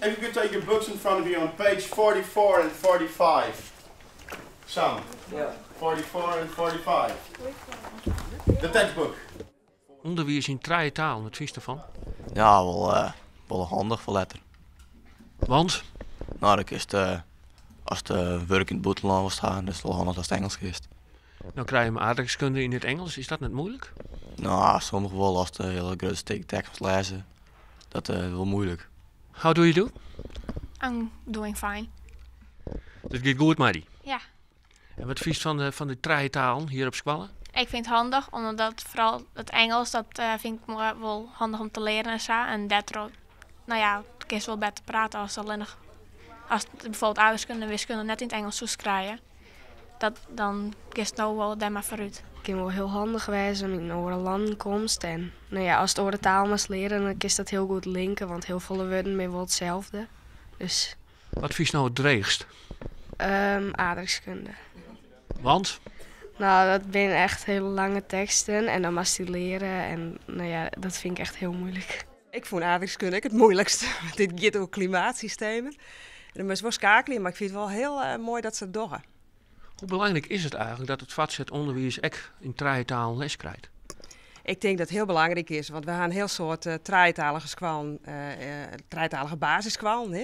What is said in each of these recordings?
If you could take your books in front of you on page 44 and 45. Sam. Ja. 44 and 45. The textbook. Onderwijs in trije taal, wat vies ervan? Ja, wel handig voor letter. Want? Nou, dan is het, als de werk in het buitenland was gaan, dan is het wel handig als het Engels is. Nou krijg je mijn aardrijkskunde in het Engels, is dat net moeilijk? Nou, sommige wel als de hele grote stuk tekst lezen. Dat is wel moeilijk. How do you do? I'm doing fine. Dat gaat goed, Maddie. Ja, En wat vies van de trije taal hier op Squallen? ik vind het handig, omdat vooral het Engels, dat vind ik wel handig om te leren en zo. En daardoor, nou ja, het kun je wel beter praten als alleen nog, als bijvoorbeeld aardrijkskunde en wiskunde net in het Engels zou krijgen. Dan kun je het nou wel daar maar vooruit. Het kan wel heel handig wezen in andere landen komst. En nou ja, als het over de taal moest leren, dan kun je dat heel goed linken, want heel veel woorden zijn wel hetzelfde. Dus Wat vies nou het dreigst? aardrijkskunde. Want? Nou, dat zijn echt hele lange teksten en dan moest je leren en nou ja, dat vind ik echt heel moeilijk. Ik vond aardrijkskunde het moeilijkste. Dit gaat over klimaatsystemen. En dan moest wel schakelen, maar ik vind het wel heel mooi dat ze het doen. Hoe belangrijk is het eigenlijk dat het vatzet onderwijs ook in trije taal les krijgt? Ik denk dat het heel belangrijk is, want we gaan een heel soort trijtalige squallen, trijtalige basissquallen. Hè?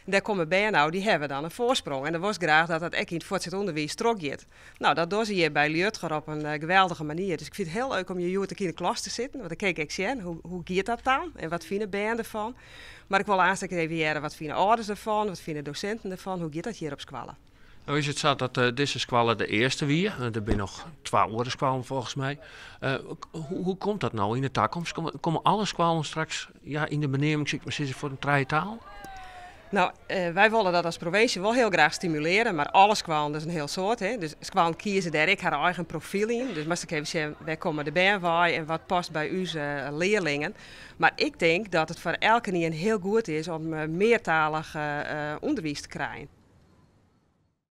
En daar komen bij nou, die hebben dan een voorsprong. En dan was graag dat dat ook in het voortgezet onderwijs trok gaat. Nou, dat doen ze hier bij Liutger op een geweldige manier. Dus ik vind het heel leuk om je jongen in de klas te zitten. Want dan kijk ik zien, hoe gaat dat dan? En wat vinden ben ervan? Maar ik wil aansteken even wat vinden ouders ervan, wat vinden docenten ervan, hoe gaat dat hier op squallen? Nou is het zo dat deze squallen de eerste weer. Er zijn nog 2 andere squallen volgens mij. Hoe komt dat nou in de toekomst? Komen alle squallen straks in de benaming voor een trije taal? Nou, wij willen dat als provincie wel heel graag stimuleren, maar alle squallen is een heel soort. Hè? Dus squallen kiezen daar ik haar eigen profiel in. Dus moest ik even zeggen, wij komen erbij bij en wat past bij onze leerlingen. Maar ik denk dat het voor elke een heel goed is om meertalig onderwijs te krijgen.